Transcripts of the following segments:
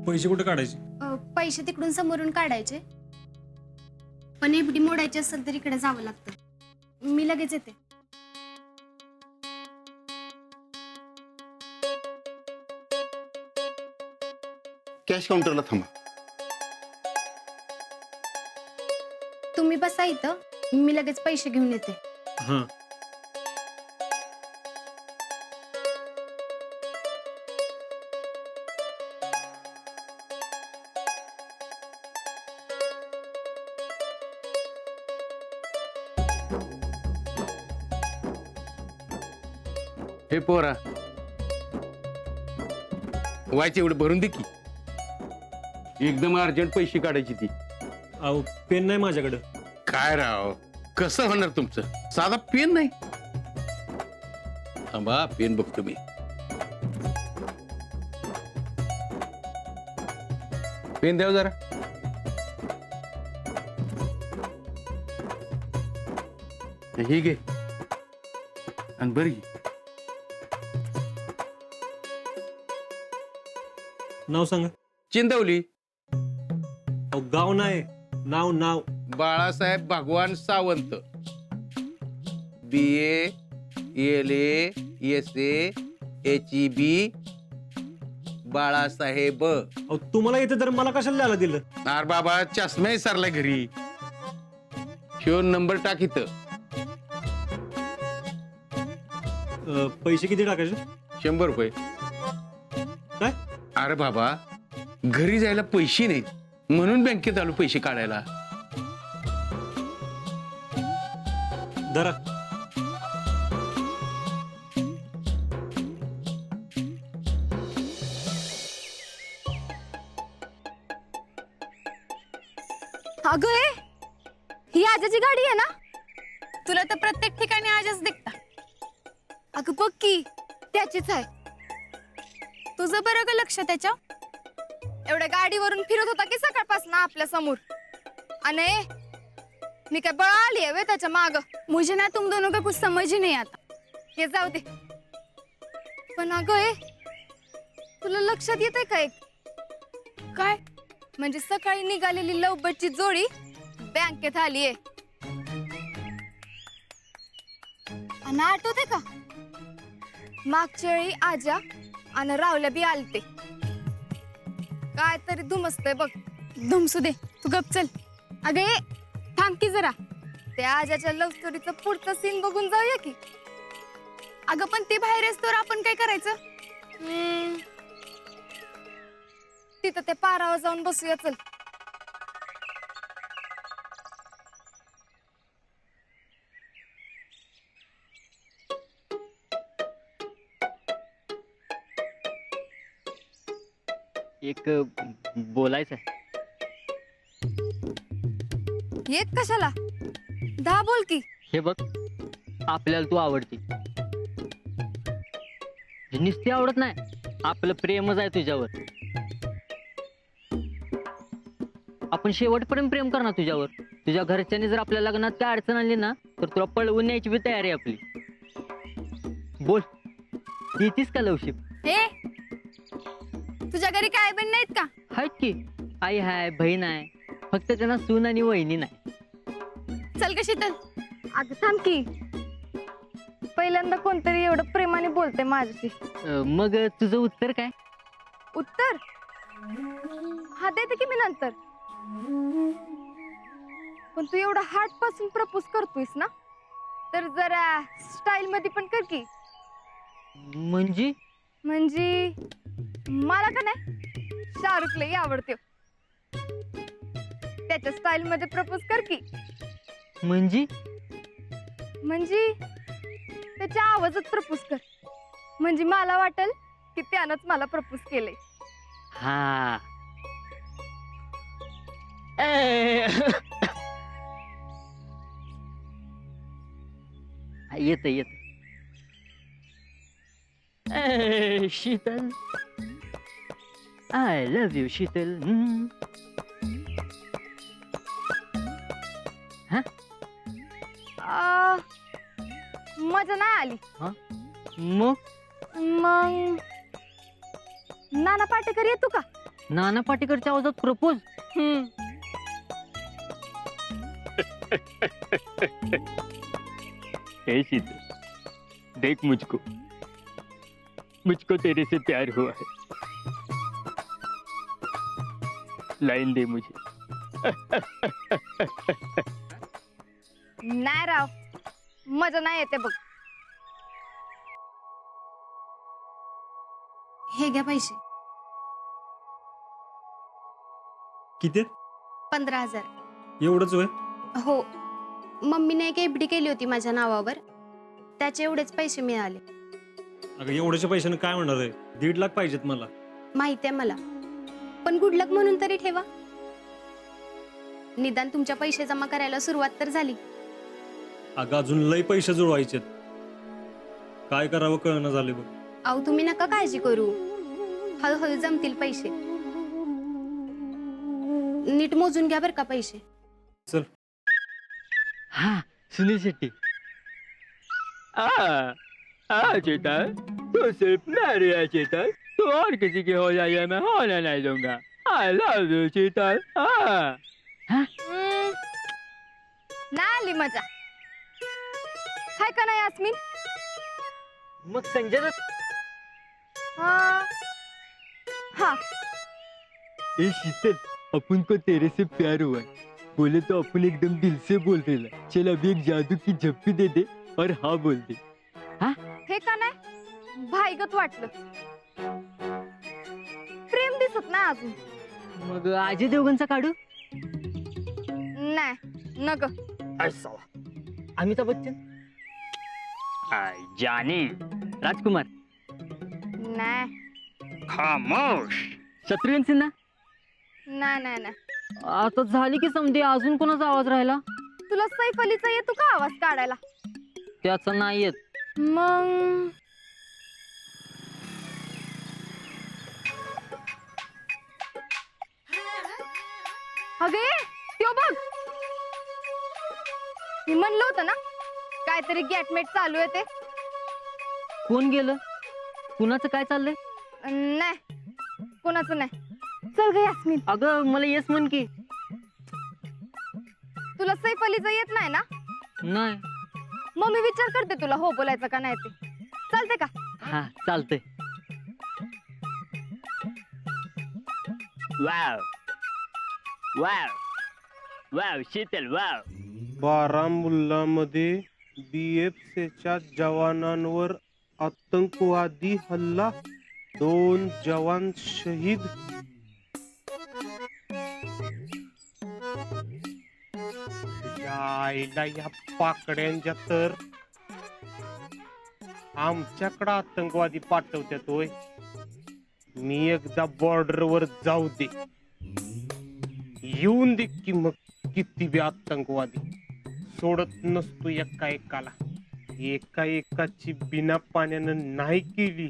पैसे कुठे काढायचे? पैसे तिकडून समोरून काढायचे, पण एफडी मोडायची असेल तर इकडे जावं लागतं. मी लगेच येते. कॅश काउंटरला थांबा. तुम्ही बसा इथं, मी लगेच पैसे घेऊन येते. हां. हे पोरा, व्हायचे एवढं भरून दे की. एकदम अर्जंट पैसे काढायची ती. अहो पेन नाही माझ्याकडं. काय राव, कसं होणार तुमचं? साधा पेन नाही. थांबा, पेन बघतो मी. पेन द्याव जरा. हे घे आणि बरं घे. नाव सांगा. चिंदवली. अहो गाव नाही, नाव नाव. बाळासाहेब भगवान Sawant. BA LA SA HEB Balasaheb. अहो तुम्हाला येते तर मला कशाला द्यायला दिलं? अरे बाबा, चष्मा सरलाय घरी. ह्यो नंबर टाक इथं. पैसे किती टाकायचे? 100 रुपये. काय? अरे बाबा, घरी जायला पैसे नाहीत म्हणून बँकेत आलो पैसे काढायला. धरा. अगं ही आजाची गाडी आहे ना? तुला तर प्रत्येक ठिकाणी आजच दिसता. अगं बघ की, त्याचीच आहे. तुझं बरं का लक्ष त्याच्या? एवढ्या गाडीवरून फिरत होता की सकाळपासून आपल्या समोर. आणि मी काय बळा आली आहे त्याच्या माग. मुझे ना तुम दोनों का कुछ समझ ही नहीं आता. हे जाऊ दे. पण अगं तुला लक्षात येतंय का एक? काय? म्हणजे सकाळी निघालेली लव बर्डची जोडी बँकेत आलीये. आणि आठवते का, मागच्या वेळी आजा आणि रावल्या बी आलते. काय तरी धुमसतंय बघ. धुमसू दे, तू गप चल. अगे थांब की जरा. त्या आजाच्या लव्ह स्टोरीचं पुढचं सीन बघून जाऊया की. अगं पण ती बाहेर असतो, आपण काय करायचं? तिथं ते पारावर जाऊन बसूया चल. एक बोलायचं आहे. एक कशाला? 10 बोल की. हे बघ, आपल्याला तू आवडती. नुसती आवडत नाही, आपलं प्रेमच आहे तुझ्यावर. आपण शेवटपर्यंत प्रेम करणार तुझ्यावर. तुझ्या घरच्यांनी जर आपल्या लग्नात काय अडचण आणली ना, तर तुला पळवून न्यायची बी तयारी आहे आपली. बोल, येतीस का लवशिप? हे तुझ्या घरी काय बहीण नाहीत का? आहेत की, आई आहे, बहीण आहे, फक्त त्यांना सून आणि वहिनी नाही. चल कशी तर. अगं थांब की, पहिल्यांदा कोणतरी एवढं प्रेमाने बोलते माझ्याशी. मग तुझं उत्तर काय? उत्तर हा देते की मी नंतर. पण तू एवढा हार्ट पासून प्रपोज करतोयस ना, तर जरा स्टाईल मध्ये पण कर की. म्हणजे मला का नाही, शाहरुख लई आवडते. त्याच्या स्टाईल मध्ये प्रपोज कर की. म्हणजे त्याच्या आवाजात प्रपोज कर. म्हणजे मला वाटेल की त्यानंच मला प्रपोज केलंय. हा. येत येत. Sheetal, I love you Sheetal. मजा नाही आली. मग नाना पाटेकर येतो का? नाना पाटेकरच्या आवाजात प्रपोज. हे शीतल, देख मुझको तेरे से प्यार हुआ है. लाइन दे मुझे. नाही राव, मजा नाही येते बघ. हे घ्या पैसे. किती 15,000. एवढंच होय? हो, मम्मीने एक एफडी केली होती माझ्या नावावर, त्याचे एवढेच पैसे मिळाले. अगं एवढ्याच्या पैशाने काय म्हणणार आहे? 1.5 लाख पाहिजेत मला. माहिती आहे मला, पण गुड लक म्हणून तरी ठेवा. निदान तुमच्या पैसे जमा करायला सुरुवात तर झाली. अगं अजून लय पैसे जुळवायचेत. काय करावं कळना झाले बघ. अहो तुम्ही नका काळजी करू, हळूहळू जमतील पैसे. नीट मोजून घ्या बर का पैसे. चल. हा, सुनील शेट्टी. चेतन, तो सिर्फ मेरे है चेतन. तो और किसी की हो जाए मैं होने नहीं दूंगा. I love you Chetan. नाही आली मजा. हाय का नाही यास्मिन? मग संजय दत्त. हा. ए शीतल, अपन को तेरे से प्यार हुआ है. बोले तो अपन एकदम दिल से बोल रहे हैं. चल अभी एक जादू की झप्पी दे दे और हाँ बोल दे. हे का नाही भाईगत वाटलं. प्रेम दिसत नाही अजून. मग अजय देवगणचा काढू. नाही नग. अमिताभ बच्चन. जानी. राजकुमार. नाही खामोश. शत्रुघ्न सिन्हा. नाही नाही नाही. आता झाली की समजे, अजून कोणाचा आवाज राहिला? तुला सैफ अलीचा येतो का आवाज काढायला? त्याचा नाही येत. मग अगे त्यो बघ. मी म्हणलं होतं ना काहीतरी गॅटमेट चालू आहे ते. कोण गेलं? कुणाचं काय चाललंय? नाही कोणाचं नाही. चल ग यास्मिन. अगं मला येस म्हण की. तुला सैफ अलीचा येत नाही ना? नाही. मग मी विचार करते तुला हो बोलायचं का नाही ते. चालते का? हा चालतंय. Wow wow wow Sheetal wow. बारामुल्लामध्ये BFCच्या जवानांवर आतंकवादी हल्ला, 2 जवान शहीद. यायला या पाकड्यांच्या तर आमच्याकडे आतंकवादी पाठवतात होय. मी एकदा बॉर्डरवर जाऊ दे, येऊन दे की मग किती बी आतंकवादी. सोडत नसतो एका एकाला. एका एकाची बिना पाण्यानं नाही केली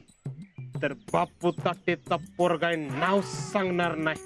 तर बापू ताटेचा पोरगाय नाव सांगणार नाही.